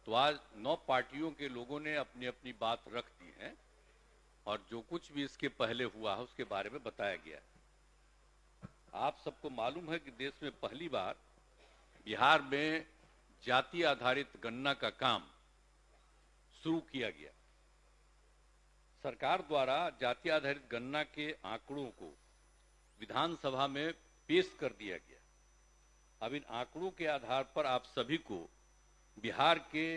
तो आज 9 पार्टियों के लोगों ने अपनी अपनी बात रख दी है और जो कुछ भी इसके पहले हुआ है उसके बारे में बताया गया है। आप सबको मालूम है कि देश में पहली बार बिहार में जाति आधारित गणना का काम शुरू किया गया। सरकार द्वारा जाति आधारित गणना के आंकड़ों को विधानसभा में पेश कर दिया गया। अब इन आंकड़ों के आधार पर आप सभी को बिहार के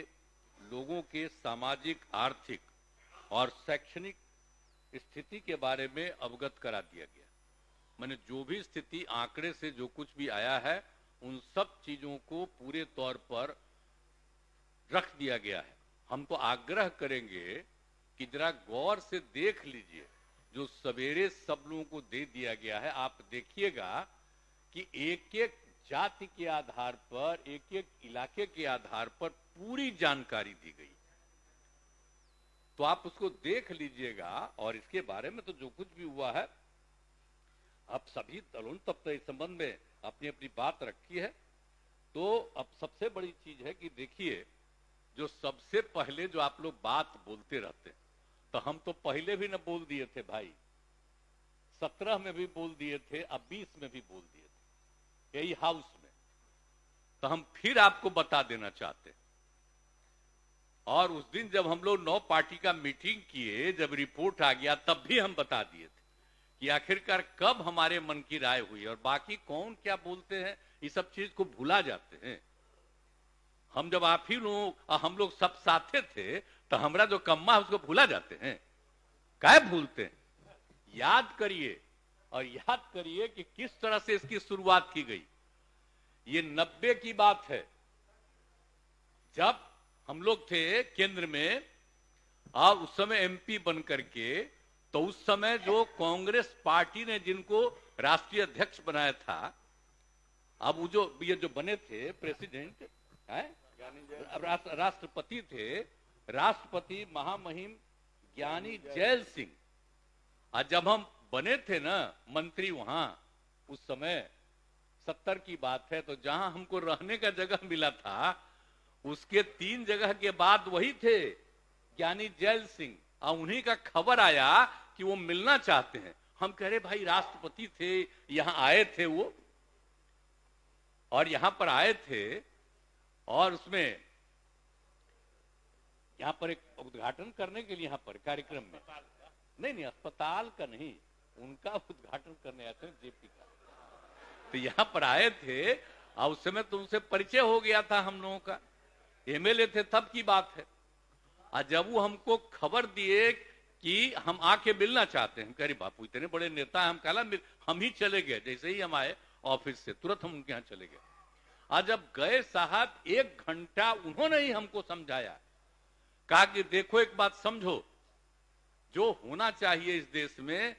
लोगों के सामाजिक, आर्थिक और शैक्षणिक स्थिति के बारे में अवगत करा दिया गया। मैंने जो भी स्थिति आंकड़े से जो कुछ भी आया है उन सब चीजों को पूरे तौर पर रख दिया गया है। हम तो आग्रह करेंगे कि जरा गौर से देख लीजिए, जो सवेरे सब लोगों को दे दिया गया है, आप देखिएगा कि एक एक जाति के आधार पर, एक एक इलाके के आधार पर पूरी जानकारी दी गई। तो आप उसको देख लीजिएगा और इसके बारे में तो जो कुछ भी हुआ है, अब सभी दलों ने तब तक इस संबंध में अपनी अपनी बात रखी है। तो अब सबसे बड़ी चीज है कि देखिए, जो सबसे पहले जो आप लोग बात बोलते रहते हैं, तो हम तो पहले भी न बोल दिए थे भाई, 17 में भी बोल दिए थे, अब 20 में भी बोल दिए थे यही हाउस में। तो हम फिर आपको बता देना चाहते हैं। और उस दिन जब हम लोग 9 पार्टी का मीटिंग किए, जब रिपोर्ट आ गया तब भी हम बता दिए थे कि आखिरकार कब हमारे मन की राय हुई और बाकी कौन क्या बोलते हैं ये सब चीज को भुला जाते हैं। हम जब आप ही लोग, हम लोग सब साथे थे, तो हमारा जो कम्मा है उसको भुला जाते हैं। क्या भूलते हैं? याद करिए और याद करिए कि किस तरह से इसकी शुरुआत की गई। ये 90 की बात है, जब हम लोग थे केंद्र में और उस समय एमपी बन करके, तो उस समय जो कांग्रेस पार्टी ने जिनको राष्ट्रीय अध्यक्ष बनाया था, अब वो जो ये जो बने थे प्रेसिडेंट है, राष्ट्रपति थे, राष्ट्रपति महामहिम ज्ञानी जैल सिंह। और जब हम बने थे ना मंत्री वहां, उस समय 70 की बात है, तो जहां हमको रहने का जगह मिला था उसके 3 जगह के बाद वही थे ज्ञानी जैल सिंह। और उन्हीं का खबर आया कि वो मिलना चाहते हैं। हम कह रहे भाई राष्ट्रपति थे, यहां आए थे वो, और यहां पर आए थे और उसमें यहां पर एक उद्घाटन करने के लिए यहां पर कार्यक्रम में, नहीं अस्पताल का नहीं, उनका उद्घाटन करने आए थे जेपी का। तो यहां पर आए थे और उस समय तो उनसे परिचय हो गया था हम लोगों का, एमएलए थे तब की बात है। और जब वो हमको खबर दिए कि हम आके मिलना चाहते हैं, कह रही बापू इतने बड़े नेता है, हम कहला हम ही चले गए। जैसे ही हम आए ऑफिस से तुरंत हम उनके यहां चले गए। और जब गए साहब 1 घंटा उन्होंने ही हमको समझाया, कहा कि देखो एक बात समझो, जो होना चाहिए इस देश में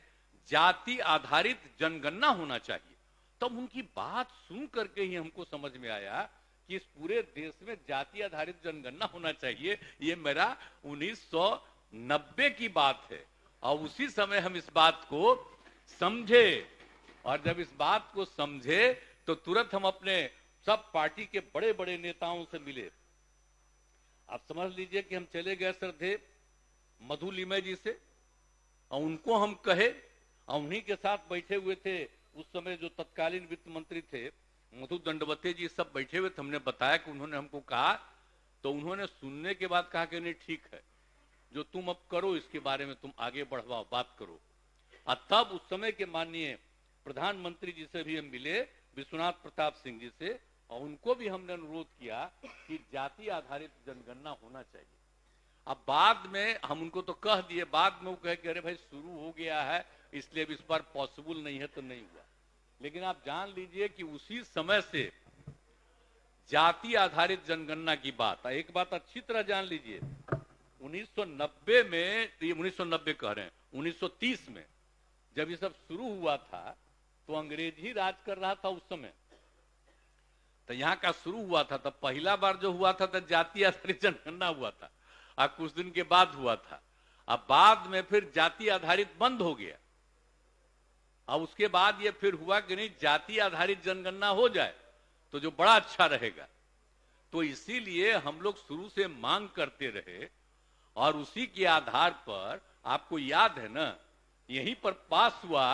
जाति आधारित जनगणना होना चाहिए। तब उनकी बात सुन करके ही हमको समझ में आया कि इस पूरे देश में जाति आधारित जनगणना होना चाहिए। ये मेरा 1990 की बात है और उसी समय हम इस बात को समझे। और जब इस बात को समझे तो तुरंत हम अपने सब पार्टी के बड़े बड़े नेताओं से मिले। आप समझ लीजिए कि हम चले गए श्रद्धेय मधु लिमय जी से, और उनको हम कहे, और उन्हीं के साथ बैठे हुए थे उस समय जो तत्कालीन वित्त मंत्री थे मधु दंडवते जी, सब बैठे हुए थे। हमने बताया कि उन्होंने हमको कहा, तो उन्होंने सुनने के बाद कहा कि नहीं ठीक है, जो तुम अब करो इसके बारे में तुम आगे बढ़वाओ, बात करो। और तब उस समय के माननीय प्रधानमंत्री जी से भी हम मिले, विश्वनाथ प्रताप सिंह जी से, और उनको भी हमने अनुरोध किया कि जाति आधारित जनगणना होना चाहिए। अब बाद में हम उनको तो कह दिए, बाद में वो कहे कि अरे भाई शुरू हो गया है इसलिए अब इस बार पॉसिबल नहीं है, तो नहीं हुआ। लेकिन आप जान लीजिए कि उसी समय से जाति आधारित जनगणना की बात, एक बात अच्छी तरह जान लीजिए, 1990 में, ये 1990 कह रहे हैं, 1930 में जब ये सब शुरू हुआ था तो अंग्रेज ही राज कर रहा था उस समय। तो यहाँ का शुरू हुआ था, तब पहला बार जो हुआ था तो जाति आधारित जनगणना हुआ था, और कुछ दिन के बाद हुआ था। अब बाद में फिर जाति आधारित बंद हो गया। अब उसके बाद ये फिर हुआ कि नहीं जाति आधारित जनगणना हो जाए तो जो बड़ा अच्छा रहेगा। तो इसीलिए हम लोग शुरू से मांग करते रहे और उसी के आधार पर आपको याद है ना, यहीं पर पास हुआ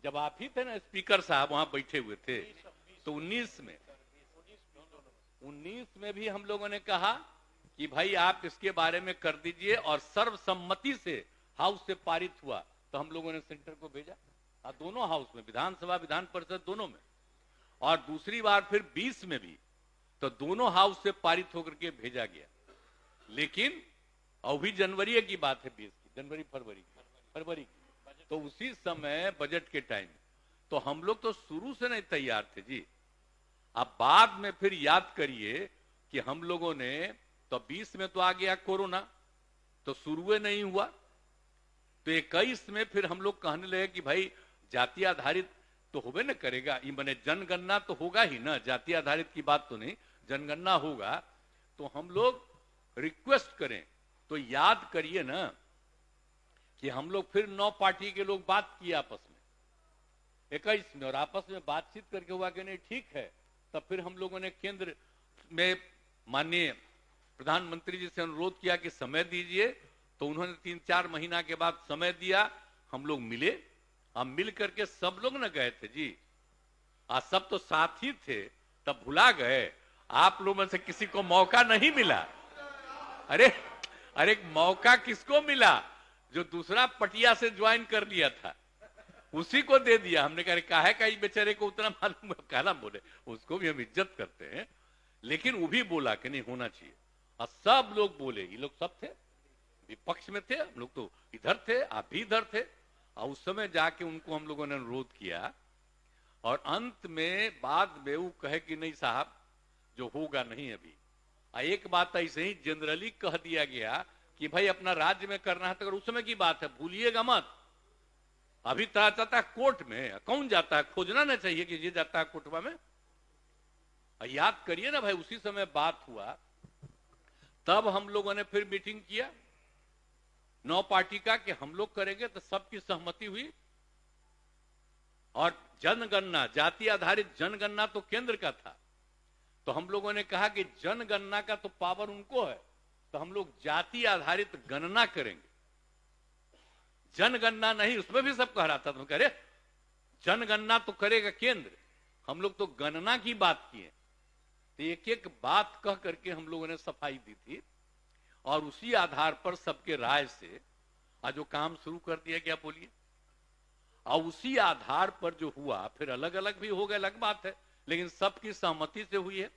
जब आप ही थे ना स्पीकर साहब, वहां बैठे हुए थे। तो 19 में भी हम लोगों ने कहा कि भाई आप इसके बारे में कर दीजिए, और सर्वसम्मति से हाउस से पारित हुआ। तो हम लोगों ने सेंटर को भेजा, दोनों हाउस में, विधानसभा विधान परिषद दोनों में। और दूसरी बार फिर 20 में भी, तो दोनों हाउस से पारित होकर के भेजा गया। लेकिन अभी जनवरी की बात है, 20 की जनवरी फरवरी की, तो उसी समय बजट के टाइम, तो हम लोग तो शुरू से नहीं तैयार थे जी। अब बाद में फिर याद करिए कि हम लोगों ने तो 20 में तो आ गया कोरोना, तो शुरू नहीं हुआ। तो 21 में फिर हम लोग कहने लगे कि भाई जाति आधारित तो होबे न करेगा, ये माने जनगणना तो होगा ही ना, जाति आधारित की बात तो नहीं, जनगणना होगा। तो हम लोग रिक्वेस्ट करें, तो याद करिए ना कि हम लोग फिर 9 पार्टी के लोग बात किए आपस में 21 में, और आपस में बातचीत करके हुआ कि नहीं ठीक है। तब फिर हम लोगों ने केंद्र में माननीय प्रधानमंत्री जी से अनुरोध किया कि समय दीजिए। तो उन्होंने 3-4 महीना के बाद समय दिया, हम लोग मिले, हम मिल करके सब लोग न गए थे जी। आज सब तो साथ ही थे, तब भुला गए। आप लोगों में से किसी को मौका नहीं मिला। अरे मौका किसको मिला? जो दूसरा पटिया से ज्वाइन कर लिया था उसी को दे दिया। हमने कहा है बेचारे को उतना मालूम, कहना बोले, उसको भी हम इज्जत करते हैं, लेकिन वो भी बोला कि नहीं होना चाहिए। और सब लोग बोले, ये लोग सब थे, विपक्ष में थे, हम लोग तो इधर थे, आप भी इधर थे। और उस समय जाके उनको हम लोगों ने अनुरोध किया, और अंत में बाद में वो कहे कि नहीं साहब जो होगा नहीं अभी। एक बात ऐसे ही जनरली कह दिया गया कि भाई अपना राज्य में करना है तो उस समय की बात है, भूलिएगा मत। अभी तरह जाता है कोर्ट में, कौन जाता है? खोजना ना चाहिए कि ये जाता है कोर्टवा में। याद करिए ना भाई, उसी समय बात हुआ। तब हम लोगों ने फिर मीटिंग किया 9 पार्टी का कि हम लोग करेंगे, तो सबकी सहमति हुई। और जनगणना, जाति आधारित जनगणना तो केंद्र का था, तो हम लोगों ने कहा कि जनगणना का तो पावर उनको है, तो हम लोग जाति आधारित गणना करेंगे। जनगणना नहीं, उसमें भी सब कह रहा था, तुम कह रहे जनगणना तो करेगा केंद्र, हम लोग तो गणना की बात किए। तो एक एक बात कह करके हम लोगों ने सफाई दी थी, और उसी आधार पर सबके राय से आज जो काम शुरू कर दिया गया, बोलिए। और उसी आधार पर जो हुआ, फिर अलग अलग भी हो गए, अलग बात है, लेकिन सबकी सहमति से हुई है।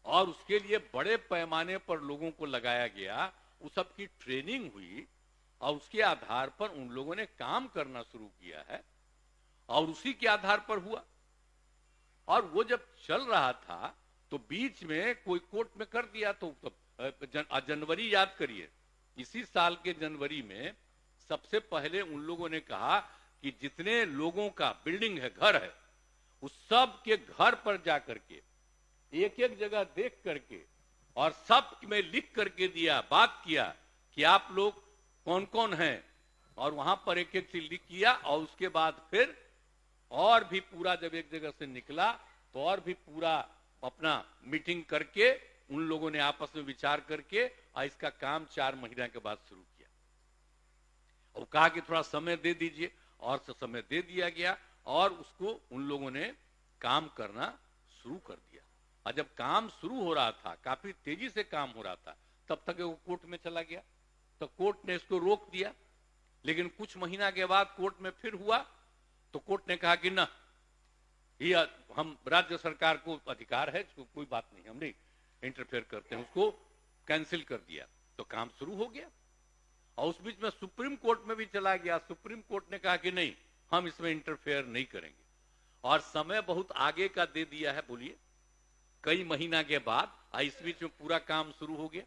और उसके लिए बड़े पैमाने पर लोगों को लगाया गया, उस सबकी ट्रेनिंग हुई, और उसके आधार पर उन लोगों ने काम करना शुरू किया है, और उसी के आधार पर हुआ। और वो जब चल रहा था तो बीच में कोई कोर्ट में कर दिया, तो जनवरी याद करिए, इसी साल के जनवरी में सबसे पहले उन लोगों ने कहा कि जितने लोगों का बिल्डिंग है, घर है, उस सब के घर पर जाकर के एक एक जगह देख करके और सब में लिख करके दिया, बात किया कि आप लोग कौन कौन हैं, और वहां पर एक एक चीज लिख किया। और उसके बाद फिर और भी पूरा जब एक जगह से निकला, तो और भी पूरा अपना मीटिंग करके उन लोगों ने आपस में विचार करके और इसका काम 4 महीना के बाद शुरू किया। और कहा कि थोड़ा समय दे दीजिए, और समय दे दिया गया, और उसको उन लोगों ने काम करना शुरू कर दिया। और जब काम शुरू हो रहा था, काफी तेजी से काम हो रहा था, तब तक वो कोर्ट में चला गया, तो कोर्ट ने इसको रोक दिया। लेकिन कुछ महीना के बाद कोर्ट में फिर हुआ, तो कोर्ट ने कहा कि ना, ये हम राज्य सरकार को अधिकार है, इसको कोई बात नहीं, हम नहीं इंटरफेयर करते हैं, उसको कैंसिल कर दिया। तो काम शुरू हो गया। और उस बीच में सुप्रीम कोर्ट में भी चला गया, सुप्रीम कोर्ट ने कहा कि नहीं, हम इसमें इंटरफेयर नहीं करेंगे, और समय बहुत आगे का दे दिया है, बोलिए कई महीना के बाद। इस बीच में पूरा काम शुरू हो गया।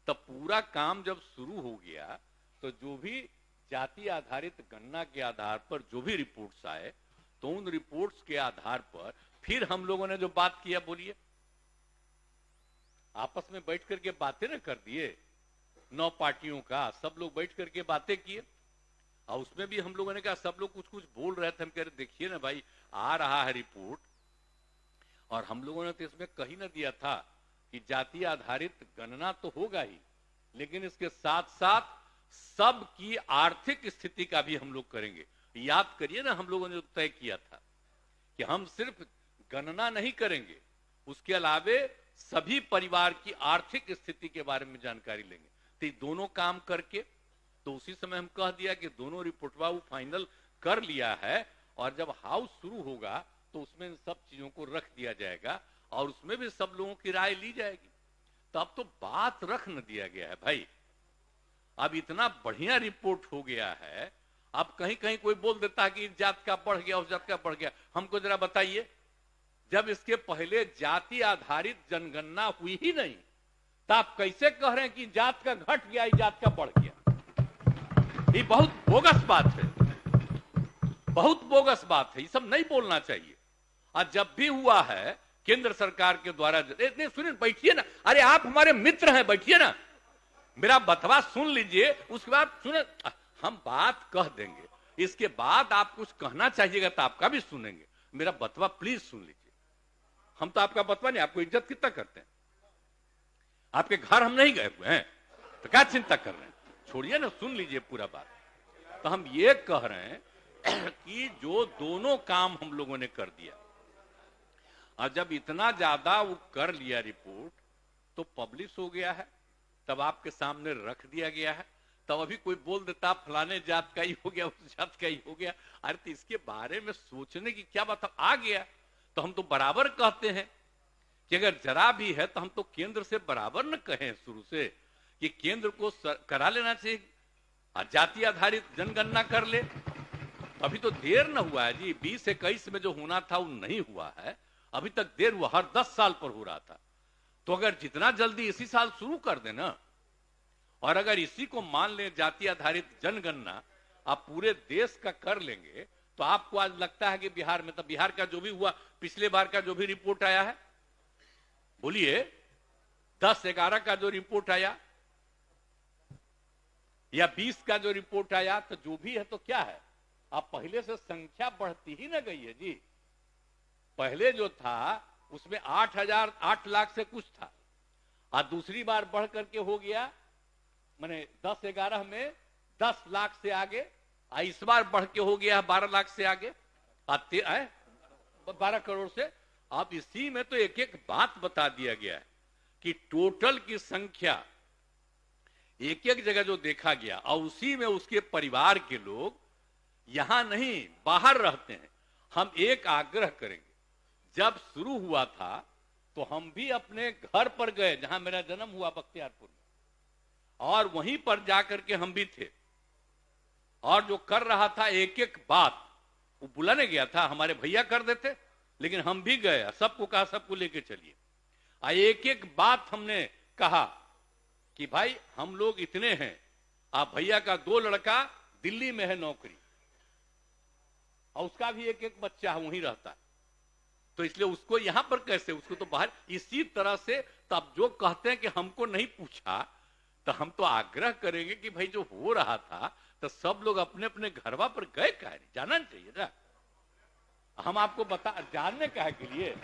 तब पूरा काम जब शुरू हो गया, तो जो भी जाति आधारित गणना के आधार पर जो भी रिपोर्ट्स आए, तो उन रिपोर्ट्स के आधार पर फिर हम लोगों ने जो बात किया, बोलिए आपस में बैठ करके बातें न कर दिए, 9 पार्टियों का सब लोग बैठ करके बातें किए। और उसमें भी हम लोगों ने कहा, सब लोग कुछ कुछ बोल रहे थे, हम कह रहे देखिए ना भाई, आ रहा है रिपोर्ट, और हम लोगों ने तो इसमें कही न दिया था कि जाति आधारित गणना तो होगा ही, लेकिन इसके साथ साथ सबकी आर्थिक स्थिति का भी हम लोग करेंगे। याद करिए ना, हम लोगों ने तय किया था कि हम सिर्फ गणना नहीं करेंगे, उसके अलावे सभी परिवार की आर्थिक स्थिति के बारे में जानकारी लेंगे। तो ये दोनों काम करके तो उसी समय हम कह दिया कि दोनों रिपोर्टवा वो फाइनल कर लिया है, और जब हाउस शुरू होगा तो उसमें इन सब चीजों को रख दिया जाएगा और उसमें भी सब लोगों की राय ली जाएगी। तब तो बात रख न दिया गया है भाई। अब इतना बढ़िया रिपोर्ट हो गया है, अब कहीं कहीं कोई बोल देता है कि इस जात का बढ़ गया, उस जात का बढ़ गया। हमको जरा बताइए, जब इसके पहले जाति आधारित जनगणना हुई ही नहीं, तो आप कैसे कह रहे हैं कि जात का घट गया, इस जात का बढ़ गया? ये बहुत बोगस बात है, बहुत बोगस बात है। ये सब नहीं बोलना चाहिए। और जब भी हुआ है केंद्र सरकार के द्वारा, सुनिए, बैठिए ना, अरे आप हमारे मित्र हैं, बैठिए ना, मेरा बतवा सुन लीजिए, उसके बाद सुने, हम बात कह देंगे, इसके बाद आप कुछ कहना चाहिएगा तो आपका भी सुनेंगे। मेरा बतवा प्लीज सुन लीजिए। हम तो आपका बतवा नहीं, आपको इज्जत कितना करते हैं, आपके घर हम नहीं गए हुए हैं, तो क्या चिंता कर रहे हैं? छोड़िए ना, सुन लीजिए पूरा बात। तो हम ये कह रहे हैं कि जो दोनों काम हम लोगों ने कर दिया, और जब इतना ज्यादा वो कर लिया रिपोर्ट, तो पब्लिश हो गया है, तब आपके सामने रख दिया गया है। तब अभी कोई बोल देता फलाने जात का ही हो गया, उस जात का ही हो गया। अरे तो इसके बारे में सोचने की क्या बात? आ गया तो हम तो बराबर कहते हैं कि अगर जरा भी है तो हम तो केंद्र से बराबर न कहें शुरू से कि केंद्र को करा लेना चाहिए, जाति आधारित जनगणना कर ले। अभी तो देर न हुआ है जी, 2021 में जो होना था वो नहीं हुआ है, अभी तक देर हुआ, हर 10 साल पर हो रहा था। तो अगर जितना जल्दी इसी साल शुरू कर देना, और अगर इसी को मान ले जाति आधारित जनगणना आप पूरे देश का कर लेंगे, तो आपको आज लगता है कि बिहार में, तो बिहार का जो भी हुआ, पिछले बार का जो भी रिपोर्ट आया है, बोलिए 10-11 का जो रिपोर्ट आया या 20 का जो रिपोर्ट आया, तो जो भी है तो क्या है, अब पहले से संख्या बढ़ती ही ना गई है जी। पहले जो था उसमें 8 लाख से कुछ था, और दूसरी बार बढ़ करके हो गया, माने 10-11 में 10 लाख से आगे, और इस बार बढ़ के हो गया 12 लाख से आगे, 12 करोड़ से। अब इसी में तो एक एक बात बता दिया गया है कि टोटल की संख्या एक एक जगह जो देखा गया, और उसी में उसके परिवार के लोग यहां नहीं बाहर रहते हैं। हम एक आग्रह करेंगे, जब शुरू हुआ था तो हम भी अपने घर पर गए, जहां मेरा जन्म हुआ बख्तियारपुर में, और वहीं पर जाकर के हम भी थे, और जो कर रहा था एक एक बात वो बुलाने गया था, हमारे भैया कर देते, लेकिन हम भी गए, सबको कहा सबको लेके चलिए, और एक एक बात हमने कहा कि भाई हम लोग इतने हैं, आप भैया का 2 लड़का दिल्ली में है नौकरी, और उसका भी एक एक बच्चा वहीं रहता है, तो इसलिए उसको यहां पर कैसे, उसको तो बाहर। इसी तरह से तब जो कहते हैं कि हमको नहीं पूछा, तो हम तो आग्रह करेंगे कि भाई जो हो रहा था तो सब लोग अपने अपने घरवा पर गए, कह नहीं जाना चाहिए ना, हम आपको बता जानने कहे के लिए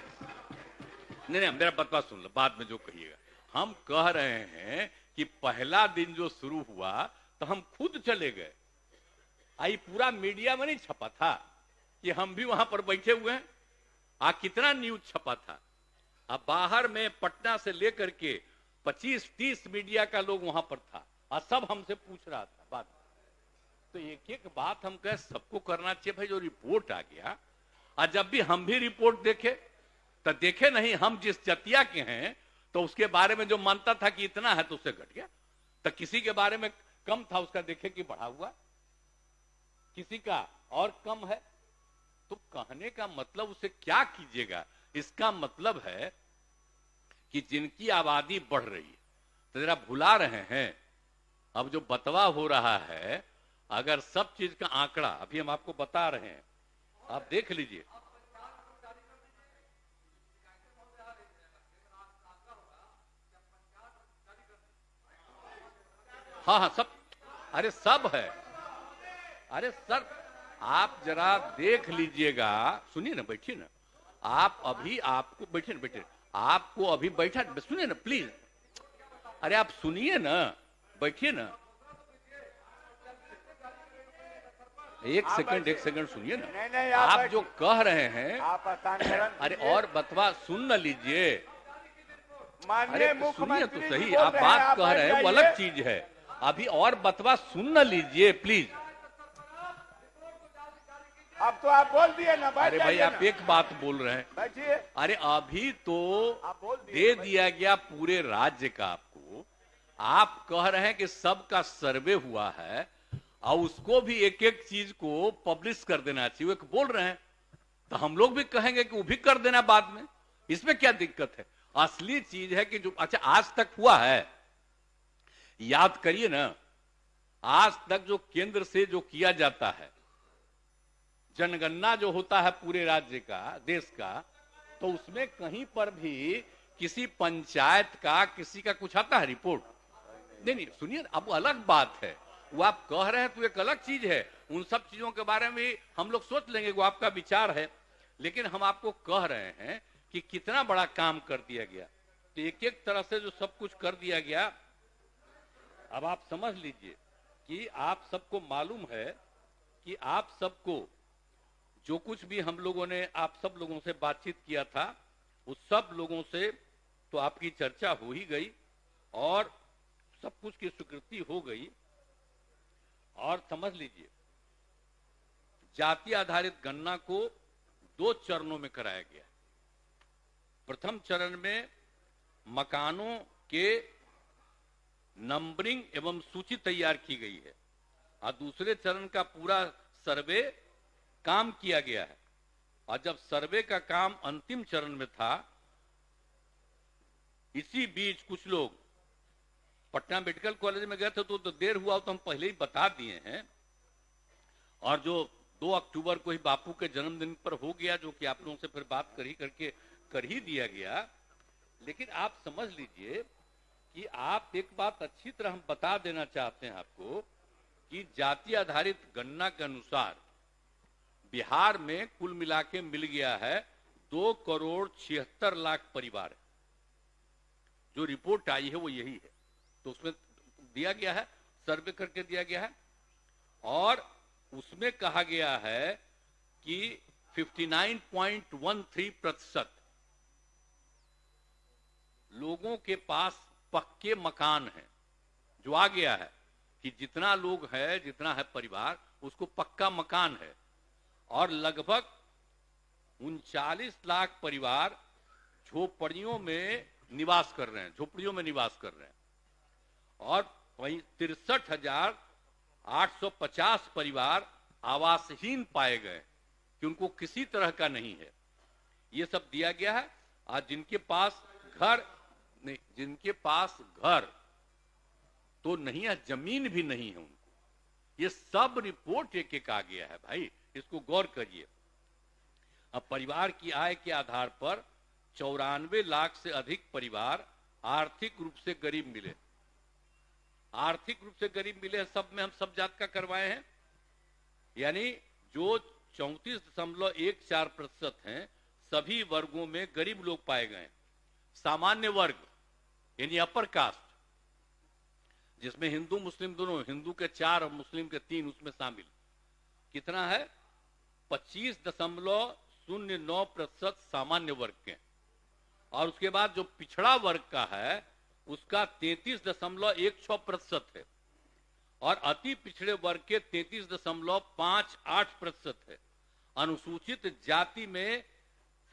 नहीं, मेरा बतवा सुन लो, बाद में जो कहिएगा। हम कह रहे हैं कि पहला दिन जो शुरू हुआ तो हम खुद चले गए, आई पूरा मीडिया में नहीं छपा था कि हम भी वहां पर बैठे हुए हैं, कितना न्यूज छपा था। अब बाहर में पटना से लेकर के 25-30 मीडिया का लोग वहां पर था, और सब हमसे पूछ रहा था बात। तो एक एक बात हम कहे सबको करना चाहिए भाई, जो रिपोर्ट आ गया, और जब भी हम भी रिपोर्ट देखे तो देखे नहीं, हम जिस जतिया के हैं तो उसके बारे में जो मानता था कि इतना है तो उससे घट गया, तो किसी के बारे में कम था उसका देखे कि बढ़ा हुआ, किसी का और कम है। तो कहने का मतलब उसे क्या कीजिएगा, इसका मतलब है कि जिनकी आबादी बढ़ रही है तो जरा भुला रहे हैं। अब जो बतवा हो रहा है, अगर सब चीज का आंकड़ा अभी हम आपको बता रहे हैं, आप देख लीजिए। हाँ हाँ सब, अरे सब है, अरे सर आप जरा देख लीजिएगा, सुनिए ना, बैठिए ना, आप अभी आपको बैठे बैठे आपको अभी बैठा सुनिए ना प्लीज। अरे आप सुनिए ना, बैठिए ना, एक सेकंड सुनिए ना। नहीं नहीं आप जो कह रहे हैं आप हस्तांतरण अरे और बतवा सुन न लीजिए। अरे माननीय सुनिए तो मुख्यमंत्री सही, जी आप बोल रहे हैं, बात आप कह रहे हैं बैठ वो अलग जाइए। चीज है। अभी और बतवा सुन न लीजिए प्लीज। अब तो आप बोल दिए ना, बैठ अरे भाई जाइए आप ना। एक बात बोल रहे हैं। बैठिए। अरे अभी तो आप बोल दिए दे ना, दिया गया पूरे राज्य का आपको। आप कह रहे हैं कि सबका सर्वे हुआ है और उसको भी एक एक चीज को पब्लिश कर देना चाहिए, वो बोल रहे हैं। तो हम लोग भी कहेंगे कि वो भी कर देना बाद में, इसमें क्या दिक्कत है। असली चीज है कि जो अच्छा आज तक हुआ है, याद करिए ना, आज तक जो केंद्र से जो किया जाता है जनगणना जो होता है पूरे राज्य का, देश का, तो उसमें कहीं पर भी किसी पंचायत का किसी का कुछ आता है रिपोर्ट? नहीं सुनिए, अब अलग बात है, वो आप कह रहे हैं तो एक अलग चीज है। उन सब चीजों के बारे में भी हम लोग सोच लेंगे, वो आपका विचार है। लेकिन हम आपको कह रहे हैं कि कितना बड़ा काम कर दिया गया। तो एक एक तरह से जो सब कुछ कर दिया गया, अब आप समझ लीजिए कि आप सबको मालूम है कि आप सबको जो कुछ भी हम लोगों ने आप सब लोगों से बातचीत किया था, उस सब लोगों से तो आपकी चर्चा हो ही गई और सब कुछ की स्वीकृति हो गई। और समझ लीजिए, जाति आधारित गणना को 2 चरणों में कराया गया। प्रथम चरण में मकानों के नंबरिंग एवं सूची तैयार की गई है और दूसरे चरण का पूरा सर्वे काम किया गया है। और जब सर्वे का काम अंतिम चरण में था, इसी बीच कुछ लोग पटना मेडिकल कॉलेज में गए थे, तो देर हुआ तो हम पहले ही बता दिए हैं। और जो 2 अक्टूबर को ही बापू के जन्मदिन पर हो गया, जो कि आप लोगों से फिर बात कर ही दिया गया। लेकिन आप समझ लीजिए कि आप एक बात अच्छी तरह हम बता देना चाहते हैं आपको कि जाति आधारित गणना के अनुसार बिहार में कुल मिला के मिल गया है 2,76,00,000 परिवार। जो रिपोर्ट आई है वो यही है। तो उसमें दिया गया है, सर्वे करके दिया गया है और उसमें कहा गया है कि 59.13% लोगों के पास पक्के मकान हैं। जो आ गया है कि जितना लोग है, जितना है परिवार, उसको पक्का मकान है। और लगभग 39 लाख परिवार झोपड़ियों में निवास कर रहे हैं, झोपड़ियों में निवास कर रहे हैं। और 63,850 परिवार आवासहीन पाए गए कि उनको किसी तरह का नहीं है। ये सब दिया गया है। आज जिनके पास घर नहीं, जिनके पास घर तो नहीं है, जमीन भी नहीं है उनको, ये सब रिपोर्ट एक एक आ गया है भाई, इसको गौर करिए। अब परिवार की आय के आधार पर 94 लाख से अधिक परिवार आर्थिक रूप से गरीब मिले। आर्थिक रूप से गरीब मिले हैं, सब में हम सब जात का करवाए हैं। यानी जो 34.14% हैं, सभी वर्गों में गरीब लोग पाए गए। सामान्य वर्ग यानी अपर कास्ट, जिसमें हिंदू मुस्लिम दोनों, हिंदू के 4 और मुस्लिम के 3 उसमें शामिल, कितना है 25.09% सामान्य वर्ग के। और उसके बाद जो पिछड़ा वर्ग का है उसका 33.16% है और अति पिछड़े वर्ग के 33.58% है। अनुसूचित जाति में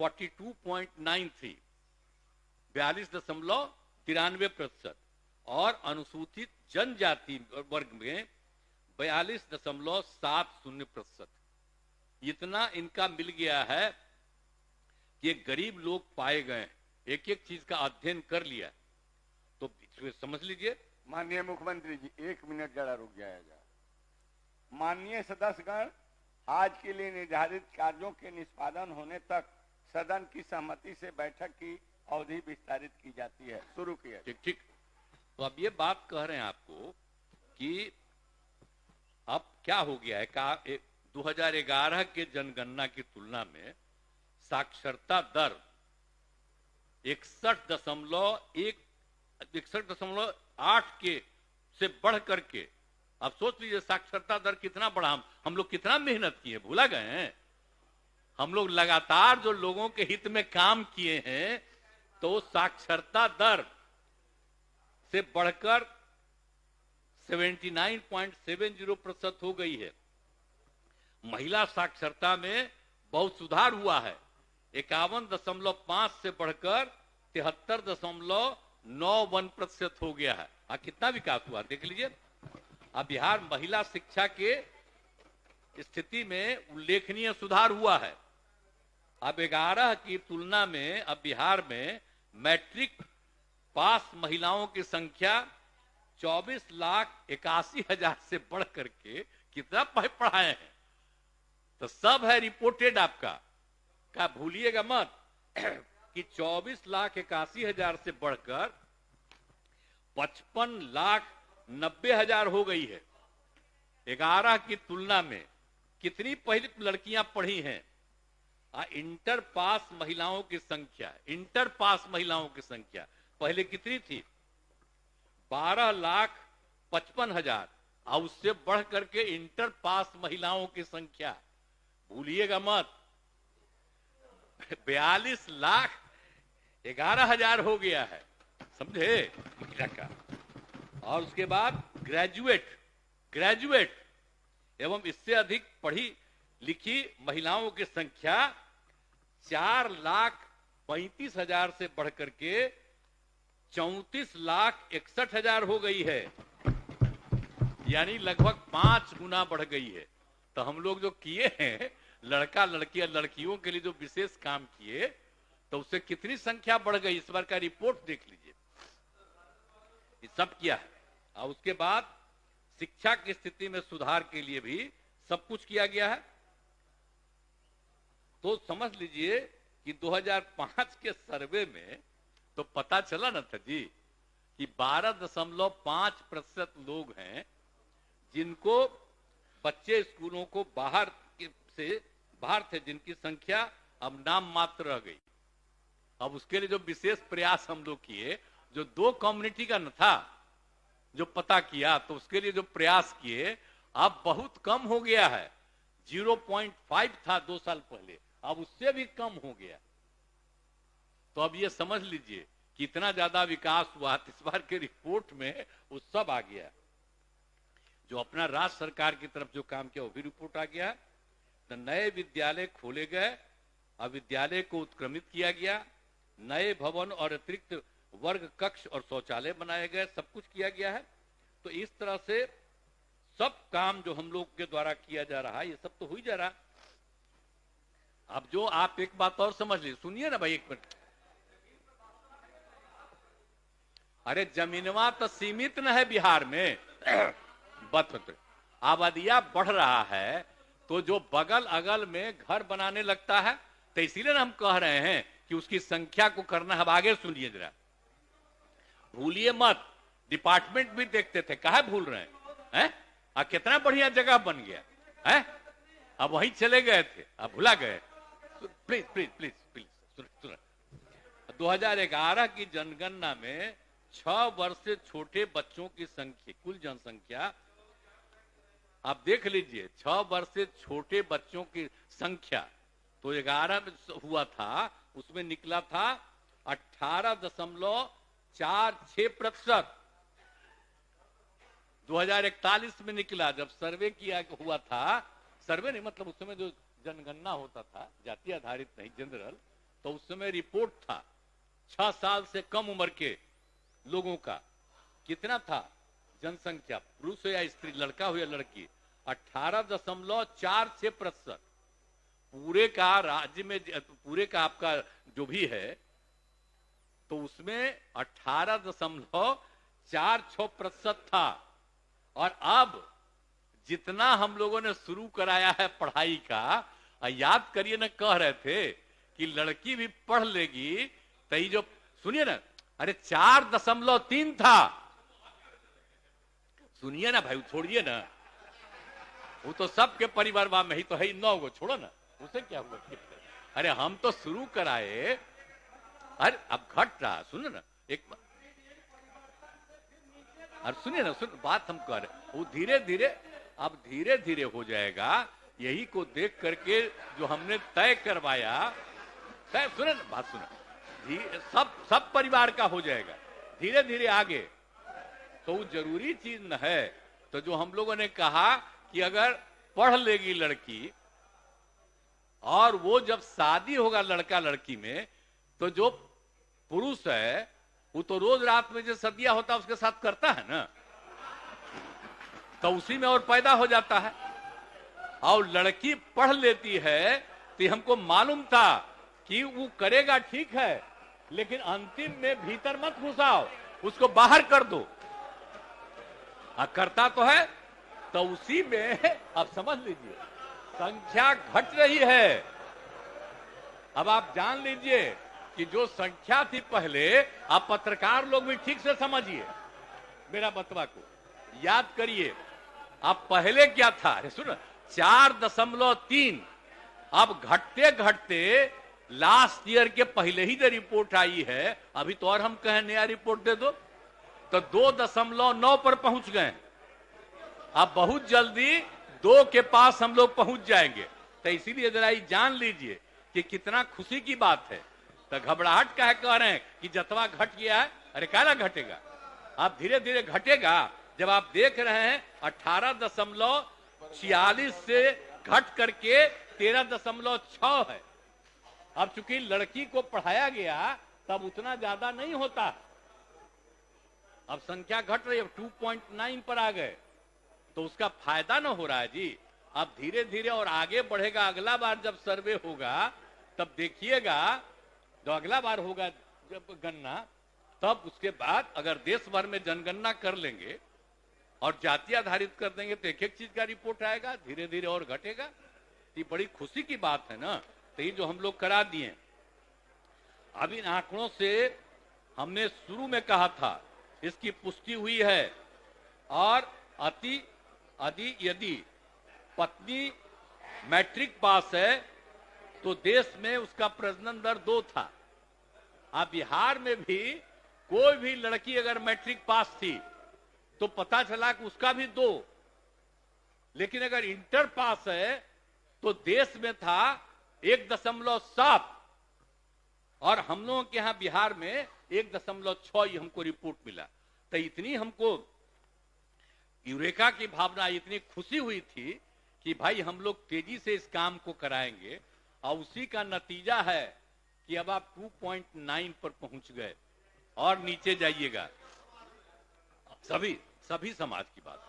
42.93, 42.93% और अनुसूचित जनजाति वर्ग में 42.70%। इतना इनका मिल गया है कि गरीब लोग पाए गए। एक एक चीज का अध्ययन कर लिया तो समझ लीजिए। माननीय मुख्यमंत्री जी 1 मिनट जरा रुक जाएगा। माननीय सदस्यगण, आज के लिए निर्धारित कार्यों के निष्पादन होने तक सदन की सहमति से बैठक की अवधि विस्तारित की जाती है। शुरू किया। ठीक। तो अब ये बात कह रहे हैं आपको कि अब क्या हो गया है, 2011 के जनगणना की तुलना में साक्षरता दर 61.8 के से बढ़ करके, अब सोच लीजिए साक्षरता दर कितना बढ़ा, हम लोग कितना मेहनत किए, भूला गए हैं। हम लोग लगातार जो लोगों के हित में काम किए हैं, तो साक्षरता दर से बढ़कर 79.70% हो गई है। महिला साक्षरता में बहुत सुधार हुआ है, 51.5 से बढ़कर 73.91% हो गया है। कितना विकास हुआ देख लीजिए। अब बिहार महिला शिक्षा के स्थिति में उल्लेखनीय सुधार हुआ है। अब 11 की तुलना में अब बिहार में मैट्रिक पास महिलाओं की संख्या 24,81,000 से बढ़ करके कितना पढ़ाए हैं, तो सब है रिपोर्टेड आपका, क्या भूलिएगा मत कि 24,81,000 से बढ़कर 55,90,000 हो गई है। 11 की तुलना में कितनी पहले लड़कियां पढ़ी हैं? इंटर पास महिलाओं की संख्या, इंटर पास महिलाओं की संख्या पहले कितनी थी? 12,55,000, और उससे बढ़ करके इंटर पास महिलाओं की संख्या भूलिएगा मत 42,11,000 हो गया है, समझे का। और उसके बाद ग्रेजुएट एवं इससे अधिक पढ़ी लिखी महिलाओं की संख्या 4,35,000 से बढ़ करके 34,61,000 हो गई है, यानी लगभग 5 गुना बढ़ गई है। तो हम लोग जो किए हैं लड़का लड़कियां लड़कियों के लिए जो विशेष काम किए, तो उससे कितनी संख्या बढ़ गई, इस बार का रिपोर्ट देख लीजिए, ये सब किया है। और उसके बाद शिक्षा की स्थिति में सुधार के लिए भी सब कुछ किया गया है। तो समझ लीजिए कि 2005 के सर्वे में तो पता चला ना था जी कि 12.5% लोग हैं जिनको बच्चे स्कूलों को बाहर थे, जिनकी संख्या अब नाम मात्र रह गई। अब उसके लिए जो विशेष प्रयास हम लोग किए, जो 2 कम्युनिटी का न था जो पता किया, तो उसके लिए जो प्रयास किए अब बहुत कम हो गया है। 0.5 था 2 साल पहले, अब उससे भी कम हो गया। तो अब ये समझ लीजिए कितना ज्यादा विकास हुआ। इस बार के रिपोर्ट में वो सब आ गया, जो अपना राज्य सरकार की तरफ जो काम किया वो भी रिपोर्ट आ गया। तो नए विद्यालय खोले गए, अब विद्यालय को उत्क्रमित किया गया, नए भवन और अतिरिक्त वर्ग कक्ष और शौचालय बनाए गए, सब कुछ किया गया है। तो इस तरह से सब काम जो हम लोग के द्वारा किया जा रहा है, ये सब तो हो ही जा रहा। अब जो आप एक बात और समझ लीजिए, सुनिए ना भाई एक मिनट। अरे जमीनवा तो सीमित न है बिहार में आबादिया बढ़ रहा है, तो जो बगल अगल में घर बनाने लगता है, तो इसीलिए हम कह रहे हैं कि उसकी संख्या को करना है। अब आगे सुनिए जरा, भूलिए मत, डिपार्टमेंट भी देखते थे, काहे भूल रहे हैं? कितना बढ़िया जगह बन गया है, अब वहीं चले गए थे, अब भुला गए। प्लीज प्लीज प्लीज प्लीज सुन। 2011 की जनगणना में 6 वर्ष से छोटे बच्चों की संख्या, कुल जनसंख्या आप देख लीजिए, 6 वर्ष से छोटे बच्चों की संख्या तो 11 में हुआ था, उसमें निकला था 18.46%। 2041 में निकला, जब सर्वे किया हुआ था, सर्वे नहीं मतलब उस समय जो जनगणना होता था, जाति आधारित नहीं जनरल, तो उस समय रिपोर्ट था 6 साल से कम उम्र के लोगों का कितना था जनसंख्या, पुरुष हो या स्त्री, लड़का हो या लड़की, 18.46%। पूरे का राज्य में, पूरे का आपका जो भी है, तो उसमें 18.46% था। और अब जितना हम लोगों ने शुरू कराया है पढ़ाई का, याद करिए ना, कह रहे थे कि लड़की भी पढ़ लेगी, तो ये जो सुनिए ना, अरे 4.3 था। सुनिए ना भाई, छोड़िए ना, वो तो सबके परिवार में ही तो है 9 गो, छोड़ो ना, उसे क्या हुआ? अरे हम तो शुरू कराए, अरे अब घट रहा, सुनो ना एक बार, अरे सुनिए ना, सुन बात हम कर रहे, वो धीरे धीरे अब धीरे धीरे हो जाएगा। यही को देख करके जो हमने तय करवाया, तय सुने ना, बात सुनो, सब परिवार का हो जाएगा धीरे धीरे आगे। तो वो जरूरी चीज न है। तो जो हम लोगों ने कहा कि अगर पढ़ लेगी लड़की और वो जब शादी होगा लड़का लड़की में, तो जो पुरुष है वो तो रोज रात में जो सदिया होता है उसके साथ करता है ना, तो उसी में और पैदा हो जाता है। और लड़की पढ़ लेती है तो हमको मालूम था कि वो करेगा ठीक है, लेकिन अंतिम में भीतर मत घुसाओ, उसको बाहर कर दो। करता तो है, तो उसी में अब समझ लीजिए संख्या घट रही है। अब आप जान लीजिए कि जो संख्या थी पहले, आप पत्रकार लोग भी ठीक से समझिए मेरा बतवा को, याद करिए। अब पहले क्या था, अरे सुनो, 4.3, अब घटते घटते लास्ट ईयर के पहले ही जो रिपोर्ट आई है, अभी तो और हम कहें नया रिपोर्ट दे दो, तो 2.9 पर पहुंच गए। अब बहुत जल्दी 2 के पास हम लोग पहुंच जाएंगे। तो इसीलिए जरा ये जान लीजिए कि कितना खुशी की बात है। तो घबराहट का है कह रहे हैं कि जतवा घट गया है, अरे काला घटेगा, अब धीरे धीरे घटेगा। जब आप देख रहे हैं 18.46 से घट करके 13.6 है। अब चूंकि लड़की को पढ़ाया गया तब उतना ज्यादा नहीं होता, अब संख्या घट रही है, 2.9 पर आ गए, तो उसका फायदा ना हो रहा है जी। अब धीरे धीरे और आगे बढ़ेगा। अगला बार जब सर्वे होगा तब देखिएगा, जो अगला बार होगा जब गणना, तब उसके बाद अगर देश भर में जनगणना कर लेंगे और जाति आधारित कर देंगे तो एक एक चीज का रिपोर्ट आएगा, धीरे धीरे और घटेगा। ये बड़ी खुशी की बात है ना। तो ये जो हम लोग करा दिए, अब इन आंकड़ों से हमने शुरू में कहा था, इसकी पुष्टि हुई है। और यदि पत्नी मैट्रिक पास है तो देश में उसका प्रजनन दर 2 था। अब बिहार में भी कोई भी लड़की अगर मैट्रिक पास थी तो पता चला कि उसका भी 2, लेकिन अगर इंटर पास है तो देश में था 1.7, और हम लोगों के यहां बिहार में 1.6 हमको रिपोर्ट मिला। तो इतनी हमको यूरेका की भावना, इतनी खुशी हुई थी कि भाई हम लोग तेजी से इस काम को कराएंगे, और उसी का नतीजा है कि अब आप 2.9 पर पहुंच गए। और नीचे जाइएगा, सभी समाज की बात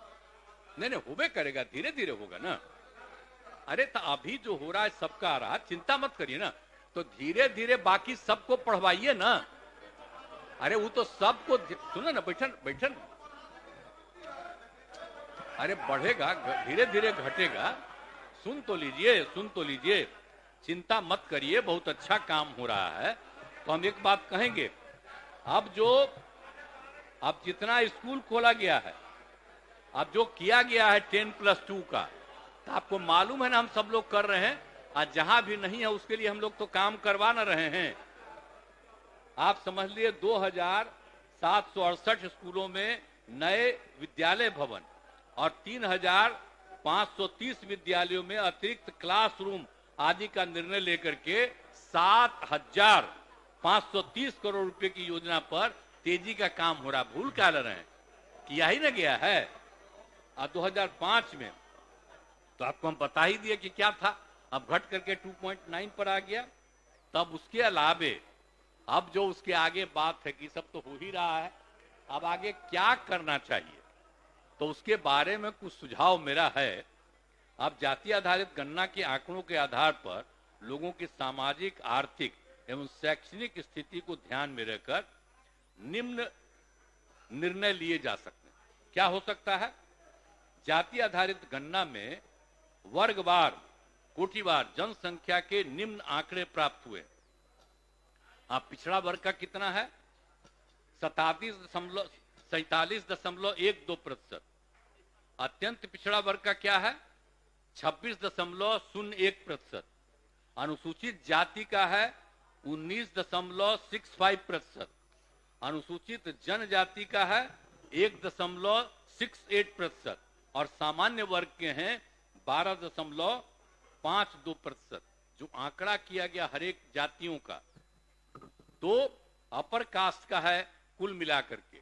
नहीं होबे करेगा, धीरे धीरे होगा ना। अरे तो अभी जो हो रहा है सबका आ रहा, चिंता मत करिए ना, तो धीरे धीरे बाकी सबको पढ़वाइए ना। अरे वो तो सबको सुनो ना, बैठन, अरे बढ़ेगा, धीरे धीरे घटेगा। सुन तो लीजिए, चिंता मत करिए, बहुत अच्छा काम हो रहा है। तो हम एक बात कहेंगे, अब जितना स्कूल खोला गया है, अब जो किया गया है 10+2 का, तो आपको मालूम है ना, हम सब लोग कर रहे हैं। आज जहां भी नहीं है उसके लिए हम लोग तो काम करवा न रहे हैं। आप समझ लिए 2768 स्कूलों में नए विद्यालय भवन और 3530 विद्यालयों में अतिरिक्त क्लासरूम आदि का निर्णय लेकर के 7530 करोड़ रुपए की योजना पर तेजी का काम हो रहा। भूल क्या रहे हैं, किया ही ना गया है। 2005 में तो आपको हम बता ही दिए कि क्या था, अब घट करके 2.9 पर आ गया। तब उसके अलावे अब जो उसके आगे बात है कि सब तो हो ही रहा है, अब आगे क्या करना चाहिए, तो उसके बारे में कुछ सुझाव मेरा है। अब जाति आधारित गणना के आंकड़ों के आधार पर लोगों की सामाजिक, आर्थिक एवं शैक्षणिक स्थिति को ध्यान में रखकर निम्न निर्णय लिए जा सकते हैं। क्या हो सकता है? जाति आधारित गणना में वर्गवार, कोटिवार जनसंख्या के निम्न आंकड़े प्राप्त हुए। आप पिछड़ा वर्ग का कितना है? 47.12%। अत्यंत पिछड़ा वर्ग का क्या है? 26.01%। अनुसूचित जाति का है 19.65%, अनुसूचित जनजाति का है 1.68% और सामान्य वर्ग के हैं 12.52%। जो आंकड़ा किया गया हर एक जातियों का, तो अपर कास्ट का है कुल मिलाकर के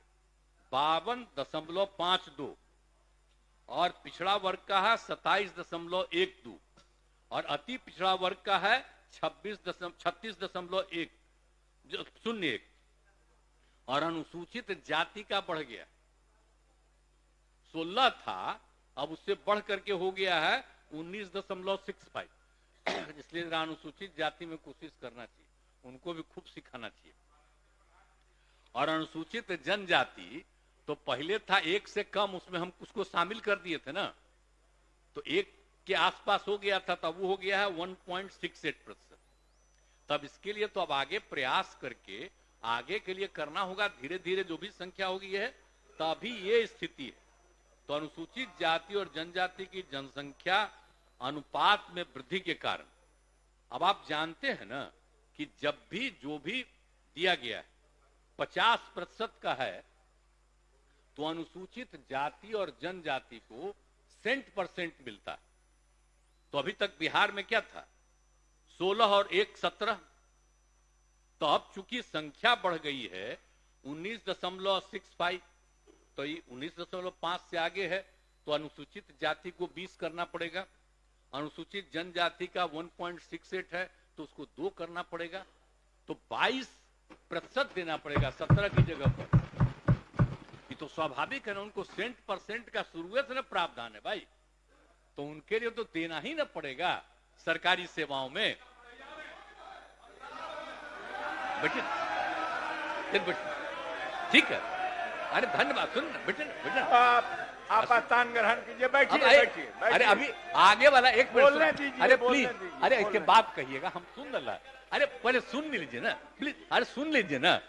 52.52 और पिछड़ा वर्ग का है 27.12 और अति पिछड़ा वर्ग का है 36.01 और अनुसूचित जाति का बढ़ गया 16 था, अब उससे बढ़ करके हो गया है 19.65। इसलिए अनुसूचित जाति में कोशिश करना चाहिए, उनको भी खूब सिखाना चाहिए। और अनुसूचित जनजाति तो पहले था 1 से कम, उसमें हम उसको शामिल कर दिए थे ना, तो 1 के आसपास हो गया था, तब वो हो गया है 1.68%। तब इसके लिए तो अब आगे प्रयास करके आगे के लिए करना होगा, धीरे धीरे जो भी संख्या होगी है तभी ये स्थिति है। तो अनुसूचित जाति और जनजाति की जनसंख्या अनुपात में वृद्धि के कारण अब आप जानते हैं ना कि जब भी जो भी दिया गया है 50% का है, तो अनुसूचित जाति और जनजाति को सेंट% मिलता है। तो अभी तक बिहार में क्या था 16 और 1 17, तो अब चूंकि संख्या बढ़ गई है 19.65, तो ये 19.5 से आगे है, तो अनुसूचित जाति को 20 करना पड़ेगा, अनुसूचित जनजाति का 1.68 है तो उसको 2 करना पड़ेगा, तो 22% देना पड़ेगा 17 की जगह पर। ये तो स्वाभाविक है ना, उनको सेंट% का शुरुआत से ना प्रावधान है भाई, तो उनके लिए तो देना ही ना पड़ेगा सरकारी सेवाओं में। बेटे ठीक है, अरे धन्यवाद, सुन बेटे आप स्थान ग्रहण कीजिए, बैठिए बैठिए। अरे अभी आगे वाला एक बोलने दीजिए, अरे बोलने प्लीज, दीजिए, अरे इसके बोलने बात कहिएगा, हम सुन रहा। अरे पहले सुन लीजिए ना प्लीज, अरे सुन लीजिए ना।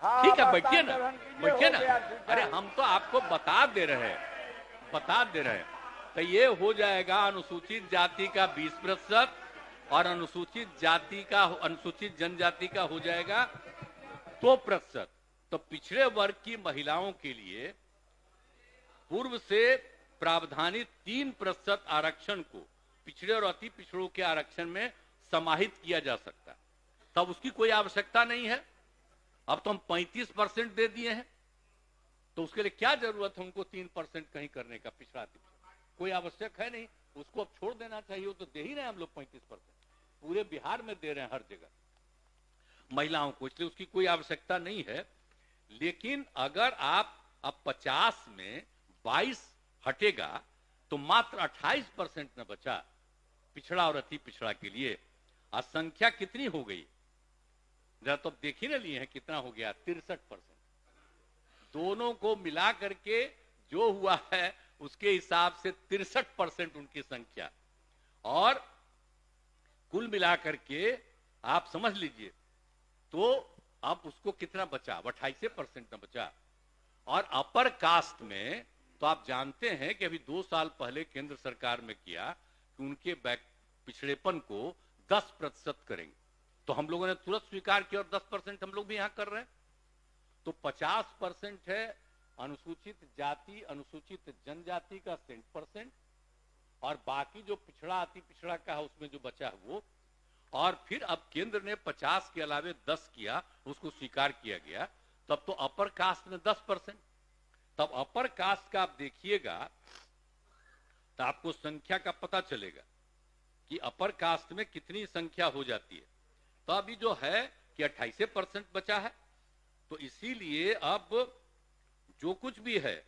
ठीक है, बैठिए ना, बैठिए ना। अरे हम तो आपको बता दे रहे हैं। तो ये हो जाएगा अनुसूचित जाति का 20% और अनुसूचित जनजाति का हो जाएगा 2%। तो पिछड़े वर्ग की महिलाओं के लिए पूर्व से प्रावधानित 3% आरक्षण को पिछड़े और अति पिछड़ों के आरक्षण में समाहित किया जा सकता है। तब उसकी कोई आवश्यकता नहीं है। अब तो हम 35% दे दिए हैं, तो उसके लिए क्या जरूरत है उनको 3% कहीं करने का? पिछड़ा कोई आवश्यक है नहीं, उसको अब छोड़ देना चाहिए। वो तो दे ही रहे हैं हम लोग 35%, पूरे बिहार में दे रहे हैं हर जगह महिलाओं को, इसलिए उसकी कोई आवश्यकता नहीं है। लेकिन अगर आप अब 50 में 22 हटेगा तो मात्र 28% न बचा पिछड़ा और अति पिछड़ा के लिए। संख्या कितनी हो गई जरा तो देख ही ना लिए हैं, कितना हो गया 63%। दोनों को मिला करके जो हुआ है उसके हिसाब से 63% उनकी संख्या, और कुल मिलाकर के आप समझ लीजिए तो अब उसको कितना बचा, 28% न बचा। और अपर कास्ट में तो आप जानते हैं कि अभी 2 साल पहले केंद्र सरकार में किया कि उनके पिछड़ेपन को 10% करेंगे, तो हम लोगों ने तुरंत स्वीकार किया और 10% हम लोग भी यहां कर रहे हैं। तो 50% है अनुसूचित जाति अनुसूचित जनजाति का 100%, और बाकी जो पिछड़ा अति पिछड़ा का है उसमें जो बचा है वो। और फिर अब केंद्र ने 50 के अलावे 10 किया, उसको स्वीकार किया गया, तब तो अपर कास्ट में 10%। तब अपर कास्ट का आप देखिएगा तो आपको संख्या का पता चलेगा कि अपर कास्ट में कितनी संख्या हो जाती है। तो अभी जो है कि 28% बचा है, तो इसीलिए अब जो कुछ भी है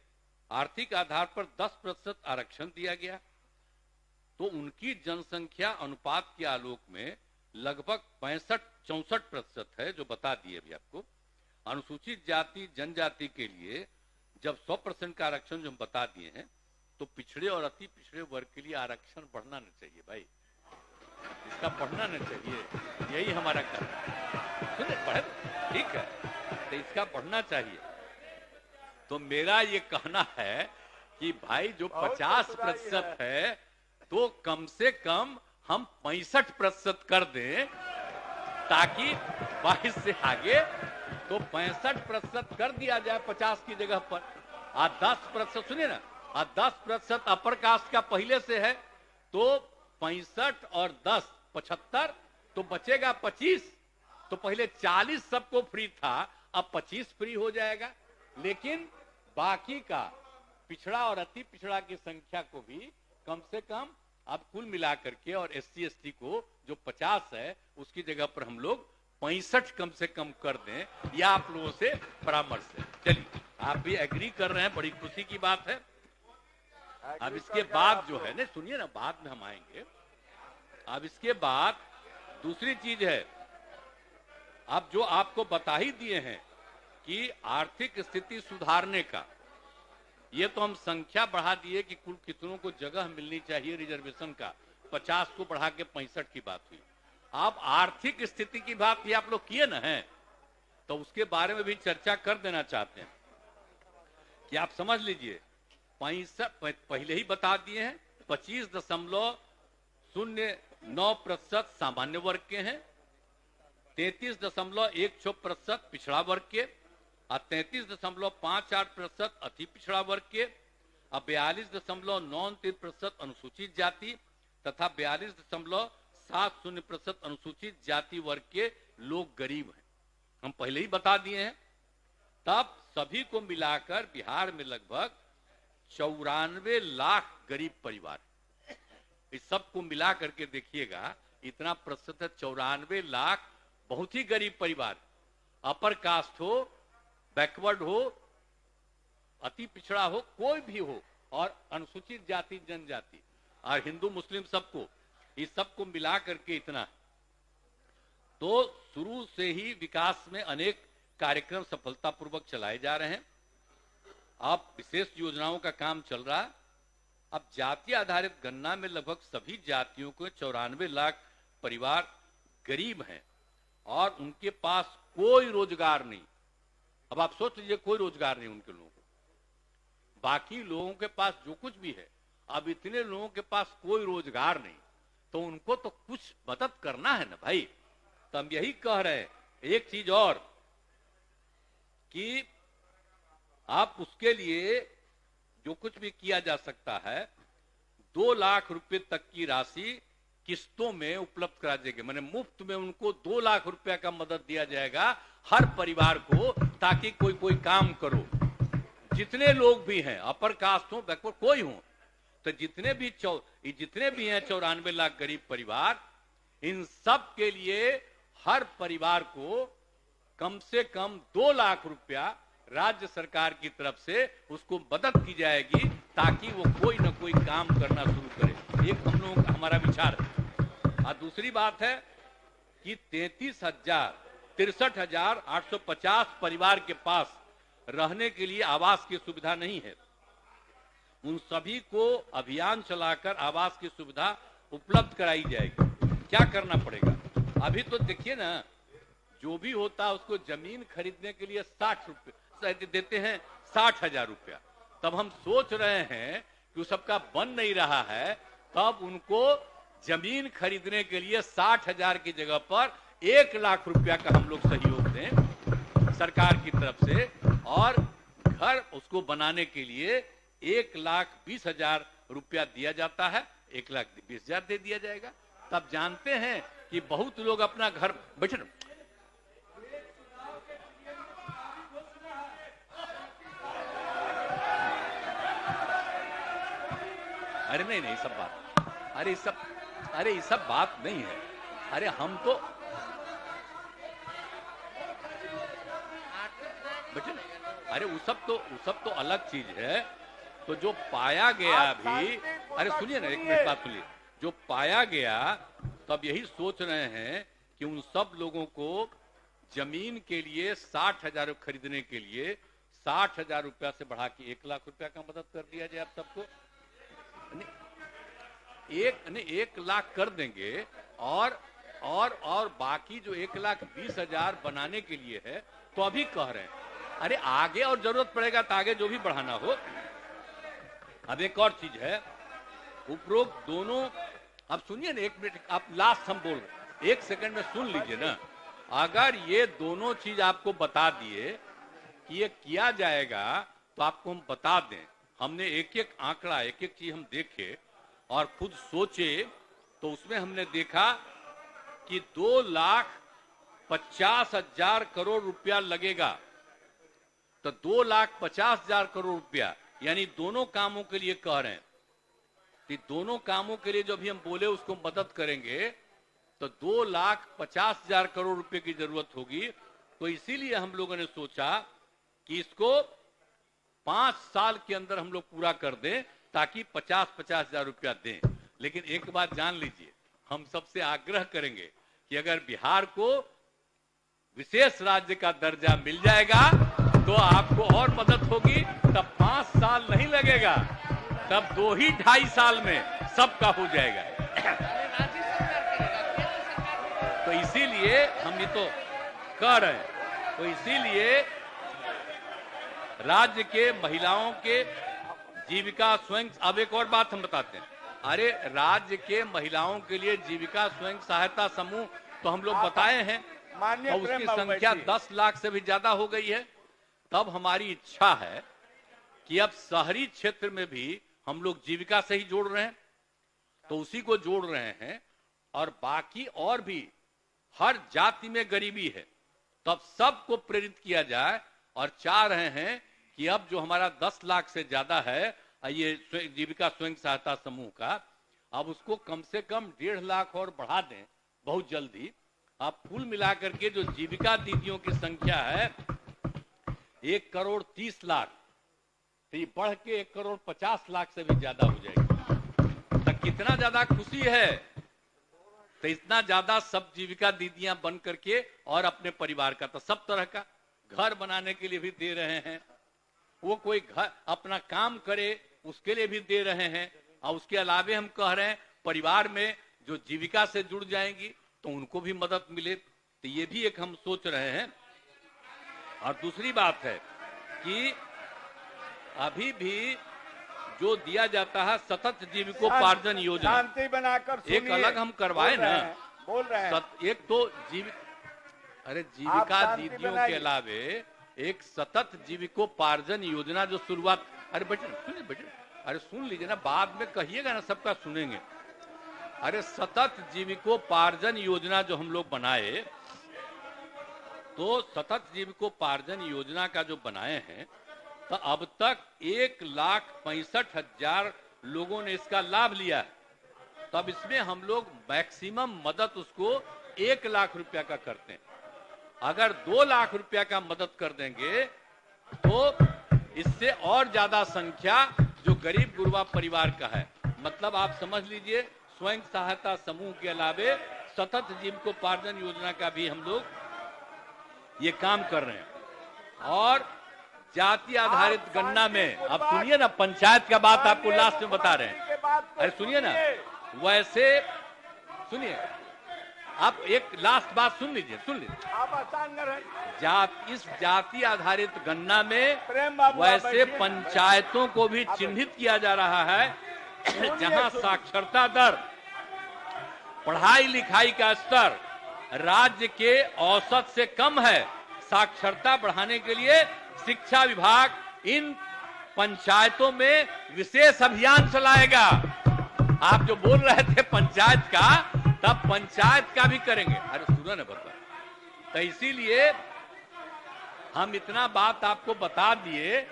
आर्थिक आधार पर 10% आरक्षण दिया गया, तो उनकी जनसंख्या अनुपात के आलोक में लगभग 64% है, जो बता दिए अभी आपको। अनुसूचित जाति जनजाति के लिए जब 100% का आरक्षण जो हम बता दिए हैं, तो पिछड़े और अति पिछड़े वर्ग के लिए आरक्षण बढ़ना नहीं चाहिए भाई, इसका बढ़ना नहीं चाहिए, यही हमारा कहना है। सुनिए, बढ़े ठीक है, तो इसका बढ़ना चाहिए। तो मेरा ये कहना है कि भाई जो 50% है तो कम से कम हम 65% कर दें, ताकि 22 से आगे तो 65% कर दिया जाए 50 की जगह पर। 10% सुनिए ना, 10% अपर कास्ट का पहले से है, तो 65 और 10 75, तो बचेगा 25। तो पहले 40 सबको फ्री था, अब 25 फ्री हो जाएगा। लेकिन बाकी का पिछड़ा और अति पिछड़ा की संख्या को भी कम से कम अब कुल मिलाकर के, और SC ST को जो 50 है उसकी जगह पर हम लोग 65 कम से कम कर दें, या आप लोगों से परामर्श है। चलिए, आप भी एग्री कर रहे हैं, बड़ी खुशी की बात है। अब इसके बाद जो है ना, सुनिए ना, बाद में हम आएंगे। अब इसके बाद दूसरी चीज है, अब जो आपको बता ही दिए हैं कि आर्थिक स्थिति सुधारने का, ये तो हम संख्या बढ़ा दिए कि कुल कितनों को जगह मिलनी चाहिए रिजर्वेशन का, 50 को बढ़ा के 65 की बात हुई। आप आर्थिक स्थिति की बात भी आप लोग किए ना है, तो उसके बारे में भी चर्चा कर देना चाहते हैं कि आप समझ लीजिए, 65 पहले ही बता दिए हैं, 25.09% सामान्य वर्ग के हैं, 33.16% पिछड़ा वर्ग के, और 33.58% अति पिछड़ा वर्ग के, और 42.93% अनुसूचित जाति तथा 42.70% अनुसूचित जाति वर्ग के लोग गरीब हैं। हम पहले ही बता दिए हैं। तब सभी को मिलाकर बिहार में लगभग 94 लाख गरीब परिवार, इस सब को मिला करके देखिएगा, इतना प्रतिशत है, 94 लाख बहुत ही गरीब परिवार, अपर कास्ट हो, बैकवर्ड हो, अति पिछड़ा हो, कोई भी हो, और अनुसूचित जाति जनजाति और हिंदू मुस्लिम सबको, इस सबको मिला करके इतना। तो शुरू से ही विकास में अनेक कार्यक्रम सफलतापूर्वक चलाए जा रहे हैं। अब विशेष योजनाओं का काम चल रहा है। अब जाति आधारित गणना में लगभग सभी जातियों के 94 लाख परिवार गरीब हैं और उनके पास कोई रोजगार नहीं। अब आप सोच लीजिए, कोई रोजगार नहीं उनके लोगों को। बाकी लोगों के पास जो कुछ भी है, अब इतने लोगों के पास कोई रोजगार नहीं, तो उनको तो कुछ मदद करना है ना भाई। तो हम यही कह रहे हैं। एक चीज और कि आप उसके लिए जो कुछ भी किया जा सकता है, 2 लाख रुपए तक की राशि किस्तों में उपलब्ध करा देंगे, माने मुफ्त में उनको 2 लाख रुपया का मदद दिया जाएगा हर परिवार को, ताकि कोई काम करो। जितने लोग भी हैं, अपर कास्ट हो, बैकवर्ड कोई हो, तो जितने भी हैं 94 लाख गरीब परिवार, इन सब के लिए हर परिवार को कम से कम 2 लाख रुपया राज्य सरकार की तरफ से उसको मदद की जाएगी, ताकि वो कोई ना कोई काम करना शुरू करे। एक हम लोगों का हमारा विचार है। और दूसरी बात है कि 63,850 परिवार के पास रहने के लिए आवास की सुविधा नहीं है। उन सभी को अभियान चलाकर आवास की सुविधा उपलब्ध कराई जाएगी। क्या करना पड़ेगा? अभी तो देखिए ना, जो भी होता है उसको जमीन खरीदने के लिए 60 रुपए देते हैं, 60,000 रुपया। तब हम सोच रहे हैं कि उस सबका बन नहीं रहा है, तब उनको जमीन खरीदने के लिए 60,000 की जगह पर 1 लाख रुपया का हम लोग सहयोग दें सरकार की तरफ से, और घर उसको बनाने के लिए 1,20,000 रुपया दिया जाता है, 1,20,000 दे दिया जाएगा। तब जानते हैं कि बहुत लोग अपना घर बैठे। अरे नहीं सब बात, अरे ये सब बात नहीं है। अरे हम तो बेटे, अरे वो सब तो अलग चीज है। तो जो पाया गया भी, अरे सुनिए ना, एक मिनट बात सुनिए। जो पाया गया, तब यही सोच रहे हैं कि उन सब लोगों को जमीन के लिए 60,000 खरीदने के लिए 60,000 रुपया से बढ़ा के 1 लाख रुपया का मदद कर दिया जाए। आप सबको 1 लाख कर देंगे, और बाकी जो 1,20,000 बनाने के लिए है, तो अभी कह रहे हैं। अरे आगे और जरूरत पड़ेगा तो आगे जो भी बढ़ाना हो। अब एक और चीज है, उपरोक्त दोनों, अब सुनिए ना, 1 मिनट, आप लास्ट हम बोल रहे, 1 सेकंड में सुन लीजिए ना। अगर ये दोनों चीज आपको बता दिए कि ये किया जाएगा तो आपको हम बता दें। हमने एक एक आंकड़ा, एक एक चीज हम देखे और खुद सोचे, तो उसमें हमने देखा कि 2,50,000 करोड़ रुपया लगेगा। तो 2,50,000 करोड़ रुपया, यानी दोनों कामों के लिए कह रहे हैं कि दोनों कामों के लिए जो भी हम बोले उसको मदद करेंगे, तो 2,50,000 करोड़ रुपए की जरूरत होगी। तो इसीलिए हम लोगों ने सोचा कि इसको 5 साल के अंदर हम लोग पूरा कर दें, ताकि 50,000 रुपया दें। लेकिन एक बात जान लीजिए, हम सबसे आग्रह करेंगे कि अगर बिहार को विशेष राज्य का दर्जा मिल जाएगा तो आपको और मदद होगी। तब 5 साल नहीं लगेगा, तब 2-2.5 साल में सबका हो जाएगा। तो इसीलिए हम ये तो कह रहे हैं, तो इसीलिए राज्य के महिलाओं के जीविका स्वयं, अब एक और बात हम बताते हैं, अरे राज्य के महिलाओं के लिए जीविका स्वयं सहायता समूह तो हम लोग बताए हैं, और उसकी संख्या 10 लाख से भी ज्यादा हो गई है। तब हमारी इच्छा है कि अब शहरी क्षेत्र में भी हम लोग जीविका से ही जोड़ रहे हैं, तो उसी को जोड़ रहे हैं। और बाकी और भी हर जाति में गरीबी है, तब सबको प्रेरित किया जाए। और चाह रहे हैं कि अब जो हमारा 10 लाख से ज्यादा है ये जीविका स्वयं सहायता समूह का, अब उसको कम से कम 1.5 लाख और बढ़ा दें बहुत जल्दी। अब कुल मिलाकर के जो जीविका दीदियों की संख्या है 1,30,00,000, तो ये बढ़ के 1,50,00,000 से भी ज्यादा हो जाएगी। तो कितना ज्यादा खुशी है, तो इतना ज्यादा सब जीविका दीदियां बन करके और अपने परिवार का, तो सब तरह का घर बनाने के लिए भी दे रहे हैं, वो कोई घर अपना काम करे उसके लिए भी दे रहे हैं। और उसके अलावे हम कह रहे हैं परिवार में जो जीविका से जुड़ जाएंगी तो उनको भी मदद मिले, तो ये भी एक हम सोच रहे हैं। और दूसरी बात है कि अभी भी जो दिया जाता है सतत जीविकोपार्जन योजना, शांति बनाकर एक अलग हम करवाए ना, बोल रहे हैं। एक तो जीविका दीदियों के अलावे एक सतत जीविकोपार्जन योजना जो शुरुआत, अरे बेटे सुनिए, बेटे अरे सुन लीजिए ना, बाद में कहिएगा ना, सबका सुनेंगे। अरे सतत जीविकोपार्जन योजना जो हम लोग बनाए, तो सतत जीविकोपार्जन योजना का जो बनाए हैं, तो अब तक 1,65,000 लोगों ने इसका लाभ लिया है। तब इसमें हम लोग मैक्सिमम मदद उसको 1 लाख रुपया का करते हैं। अगर 2 लाख रुपया का मदद कर देंगे तो इससे और ज्यादा संख्या जो गरीब गुरबा परिवार का है, मतलब आप समझ लीजिए स्वयं सहायता समूह के अलावे सतत जीविकोपार्जन योजना का भी हम लोग ये काम कर रहे हैं। और जाति आधारित गणना में, अब सुनिए ना, पंचायत का बात आपको लास्ट में बता रहे हैं, अरे सुनिए ना, वैसे सुनिए, आप एक लास्ट बात सुन लीजिए, इस जाति आधारित गणना में वैसे पंचायतों को भी चिन्हित किया जा रहा है जहां साक्षरता दर, पढ़ाई लिखाई का स्तर राज्य के औसत से कम है। साक्षरता बढ़ाने के लिए शिक्षा विभाग इन पंचायतों में विशेष अभियान चलाएगा। आप जो बोल रहे थे पंचायत का, तब पंचायत का भी करेंगे। अरे सुनो ना बता, तो इसीलिए हम इतना बात आपको बता दिए।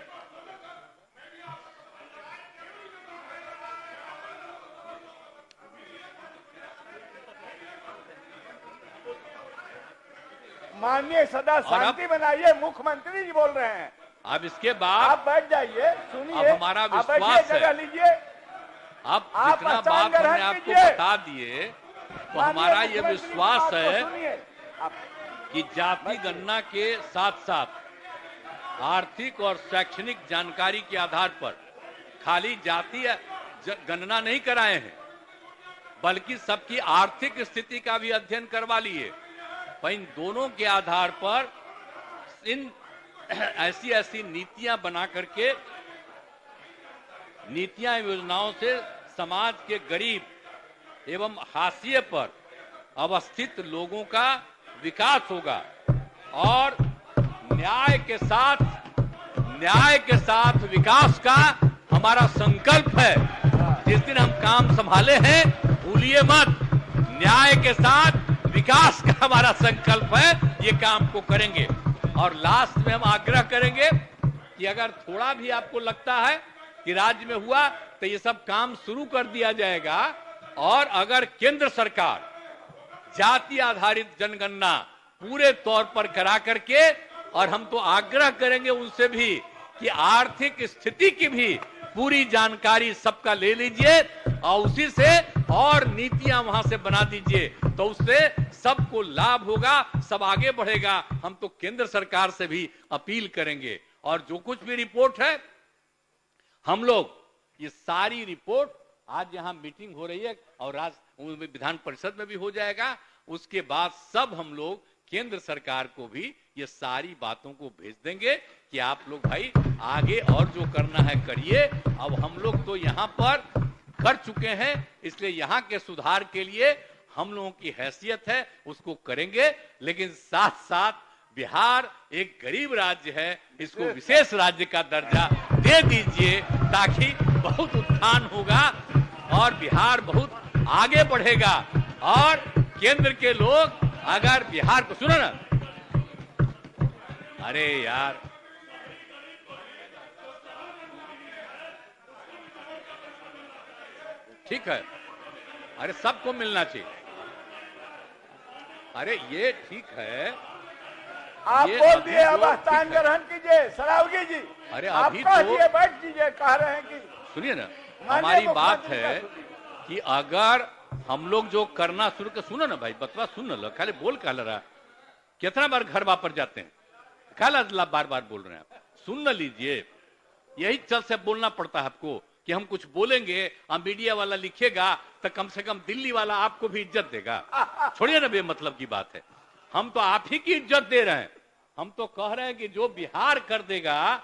माननीय सदा शांति बनाइए, मुख्यमंत्री जी बोल रहे हैं। अब इसके बाद आप बैठ जाइए, सुनिए। अब हमारा विश्वास है, लीजिए। अब जितना बात हमने आपको बता दिए, तो हमारा ये विश्वास है कि जाति गणना के साथ साथ आर्थिक और शैक्षणिक जानकारी के आधार पर खाली जाति गणना नहीं कराए हैं, बल्कि सबकी आर्थिक स्थिति का भी अध्ययन करवा लिए। इन दोनों के आधार पर इन ऐसी नीतियां बना करके नीतियां एवं योजनाओं से समाज के गरीब एवं हाशिए पर अवस्थित लोगों का विकास होगा और न्याय के साथ विकास का हमारा संकल्प है। जिस दिन हम काम संभाले हैं भूलिए मत, न्याय के साथ विकास का हमारा संकल्प है, ये काम को करेंगे। और लास्ट में हम आग्रह करेंगे कि अगर थोड़ा भी आपको लगता है कि राज्य में हुआ तो ये सब काम शुरू कर दिया जाएगा। और अगर केंद्र सरकार जाति आधारित जनगणना पूरे तौर पर करा करके, और हम तो आग्रह करेंगे उनसे भी कि आर्थिक स्थिति की भी पूरी जानकारी सबका ले लीजिए और उसी से और नीतियां वहां से बना दीजिए, तो उससे सबको लाभ होगा, सब आगे बढ़ेगा। हम तो केंद्र सरकार से भी अपील करेंगे और जो कुछ भी रिपोर्ट है हम लोग ये सारी रिपोर्ट, आज यहां मीटिंग हो रही है और विधान परिषद में भी हो जाएगा, उसके बाद सब हम लोग केंद्र सरकार को भी ये सारी बातों को भेज देंगे कि आप लोग भाई आगे और जो करना है करिए। अब हम लोग तो यहाँ पर कर चुके हैं, इसलिए यहाँ के सुधार के लिए हम लोगों की हैसियत है उसको करेंगे, लेकिन साथ साथ बिहार एक गरीब राज्य है, इसको विशेष राज्य का दर्जा दे दीजिए ताकि बहुत उत्थान होगा और बिहार बहुत आगे बढ़ेगा। और केंद्र के लोग अगर बिहार को, सुनो ना, अरे यार ठीक है, अरे सबको मिलना चाहिए, अरे ये ठीक है, आप बोल दिए, अब स्थान ग्रहण कीजिए सरावगी जी। अरे आप अभी तो बैठ कीजिए, कह रहे हैं कि सुनिए ना, हमारी बात है कि अगर हम लोग जो करना शुरू कर, सुनो ना भाई, बतवा सुन लो, खाली बोल कह रहा, कितना बार घर वापस जाते हैं, खाला बार बार बोल रहे हैं आप, सुन न लीजिए, यही चल से बोलना पड़ता है आपको कि हम कुछ बोलेंगे और मीडिया वाला लिखेगा तो कम से कम दिल्ली वाला आपको भी इज्जत देगा। छोड़िए ना बेमतलब की बात है, हम तो आप ही की इज्जत दे रहे हैं। हम तो कह रहे हैं कि जो बिहार कर देगा,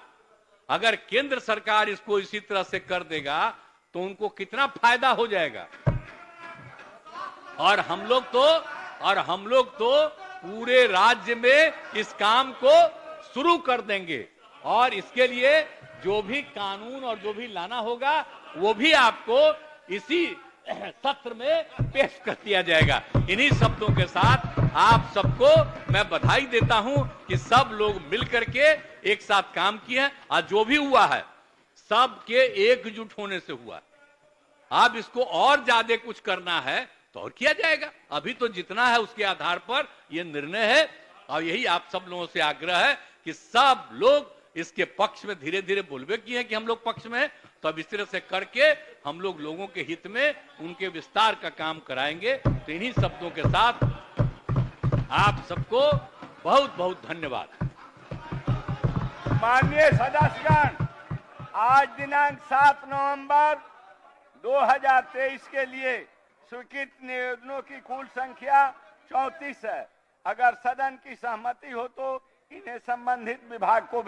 अगर केंद्र सरकार इसको इसी तरह से कर देगा तो उनको कितना फायदा हो जाएगा। और हम लोग तो पूरे राज्य में इस काम को शुरू कर देंगे और इसके लिए जो भी कानून और जो भी लाना होगा वो भी आपको इसी सत्र में पेश कर दिया जाएगा। इन्हीं शब्दों के साथ आप सबको मैं बधाई देता हूं कि सब लोग मिलकर के एक साथ काम किए और जो भी हुआ है सबके एकजुट होने से हुआ। अब इसको और ज्यादा कुछ करना है तो और किया जाएगा, अभी तो जितना है उसके आधार पर यह निर्णय है। और यही आप सब लोगों से आग्रह है कि सब लोग इसके पक्ष में धीरे धीरे बोलबे किए हैं कि हम लोग पक्ष में, तो अब इस तरह से करके हम लोग लोगों के हित में उनके विस्तार का काम कराएंगे। तो इन्हीं शब्दों के साथ आप सबको बहुत बहुत धन्यवाद। माननीय सदस्यगण, आज दिनांक 7 नवंबर 2023 के लिए स्वीकृत निवेदनों की कुल संख्या 34 है। अगर सदन की सहमति हो तो इन्हें संबंधित विभाग को